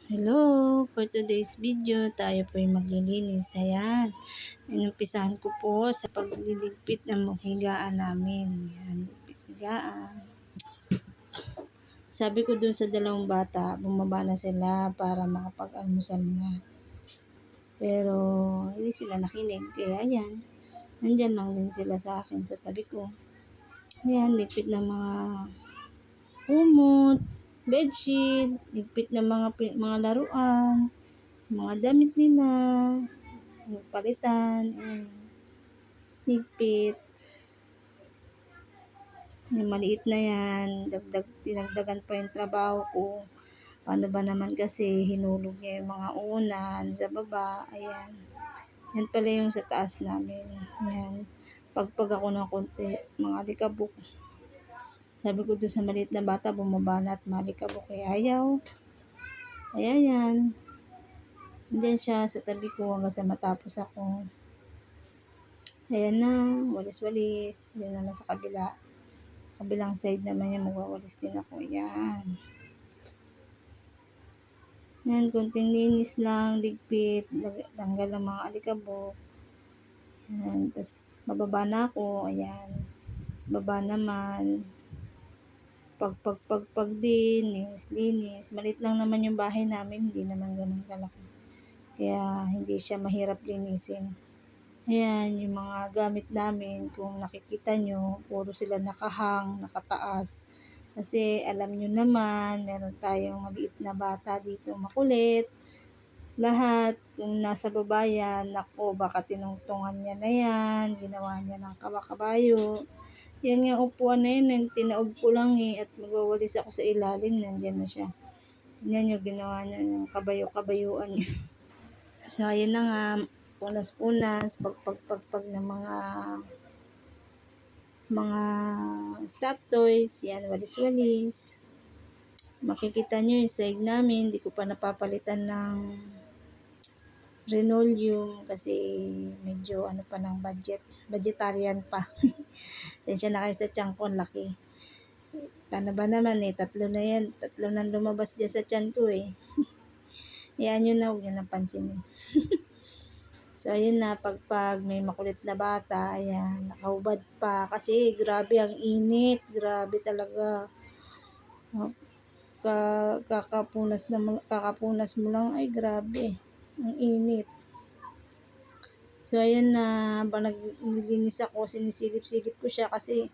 Hello! For today's video, tayo po ay maglilinis. Ayan. Inumpisahan ko po sa pagliligpit ng mga higaan namin. Ayan, ligpit higaan. Sabi ko dun sa dalawang bata, bumaba na sila para makapag-almusal na. Pero, hindi sila nakinig. Kaya ayan, nandyan lang din sila sa akin sa tabi ko. Ayan, ligpit ng mga kumot, bedsheet, ligpit ng mga laruan, mga damit nila, palitan, ligpit. Yung maliit na yan, tinagdagan pa yung trabaho ko. Paano ba naman kasi hinulog niya yung mga unan sa baba, ayan. Yan pala yung sa taas namin. Yan. Pagpag ako ng konti, mga alikabok. Sabi ko doon sa maliit na bata, bumaba na at malikabok kay ayaw. Ayan yan. Diyan siya sa tabi ko hanggang sa matapos ako. Ayan na, walis-walis. Diyan naman sa kabila. Kabilang side naman yung magwawalis din ako. Ayan. Ayan, konting linis lang, ligpit, tanggal ang mga alikabok. Ayan, tapos bababa na ako. Ayan. Tapos baba naman. Pagpag din, linis. Maliit lang naman yung bahay namin, hindi naman ganun kalaki. Kaya hindi siya mahirap linisin. Ayan, yung mga gamit namin, kung nakikita nyo, puro sila nakahang, nakataas. Kasi alam nyo naman, meron tayong maliit na bata dito makulit. Lahat, kung nasa baba yan, nako, baka tinungtungan niya na yan, ginawa niya ng kabakabayo. Yan nga upuan na yun, tinaob ko lang at magwawalis ako sa ilalim, nandiyan na siya. Yan yung ginawa niya ng kabayo-kabayuan niya. So, ayun na nga, punas-punas, pagpag ng mga stop toys, yan, walis-walis. Makikita nyo yung side namin, hindi ko pa napapalitan ng linoleum kasi medyo ano pa ng budgetarian pa. Sensya na kayo sa tiyan ko, laki. Paano ba naman tatlo na yan, tatlo nang lumabas dyan sa tiyan ko Yan yun na, huwag nyo napansinin. So, ayun na, pagpag may makulit na bata, ayan, nakahubad pa. Kasi, grabe ang init. Grabe talaga. Kakapunas mo lang, ay grabe. Ang init. So, ayun na, habang naglilinis ako, sinisilip-silip ko siya kasi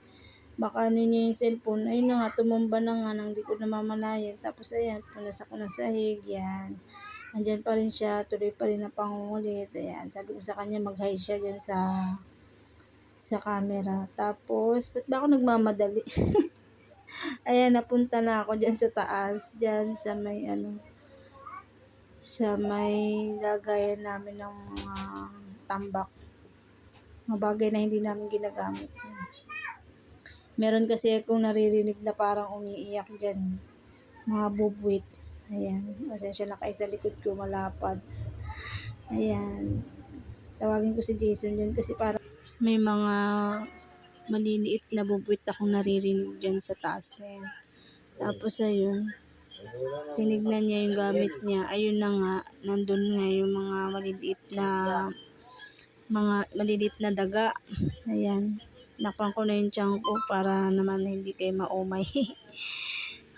baka ano niya yung cellphone. Ayun na nga, tumumba na nga nang di ko namamalayan. Tapos, ayan, punas ako ng sahig, yan. Andyan pa rin siya, tuloy pa rin ang pangungulit. Ayan, sabi ko sa kanya, mag-hi siya dyan sa camera. Tapos, ba't ba ako nagmamadali? Ayan, napunta na ako dyan sa taas, dyan sa may sa may lagayan namin ng mga tambak. Mga bagay na hindi namin ginagamit. Meron kasi akong naririnig na parang umiiyak dyan. Mga bubwit. Ayan. Pasensya na kayo sa likod ko, malapad. Ayan. Tawagin ko si Jason dyan kasi parang may mga maliliit na bubwit akong naririnig dyan sa taas na yan. Tapos ayun, tinignan niya yung gamit niya. Ayun na nga, nandun nga yung mga maliliit na daga. Ayan. Nakpan ko na yung tiyan ko para naman hindi kayo maumay.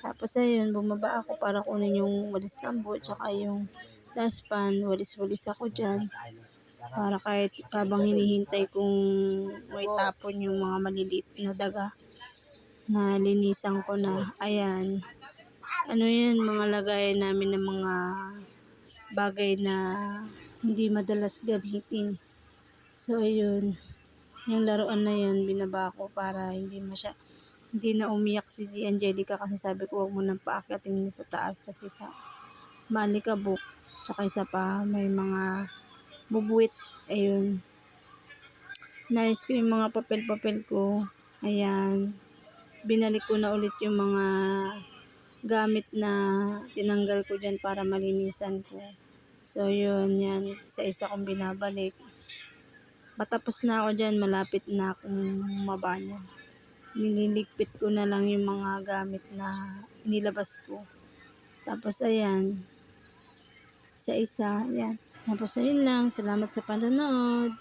Tapos ayun, bumaba ako para kunin yung walis lambo tsaka yung dustpan. Walis-walis ako dyan. Para kahit habang hinihintay kong may tapon yung mga maliliit na daga na linisan ko na. Ayan. Ano yan, mga lagay namin ng mga bagay na hindi madalas gamitin. So, ayun. Yung laruan na yan, binaba ko para hindi na umiyak si Angelica kasi sabi ko huwag mo nang paakyatin sa taas kasi malikabok. Tsaka isa pa, may mga bubuwit. Ayun. Nais ko yung mga papel-papel ko. Ayan. Binalik ko na ulit yung mga gamit na tinanggal ko dyan para malinisan ko. So, yun. Yan. Isa-isa kong binabalik. Patapos na ako dyan, malapit na akong mabanyo. Nililigpit ko na lang yung mga gamit na nilabas ko. Tapos ayan, isa-isa. Yan. Tapos ayun lang. Salamat sa panonood.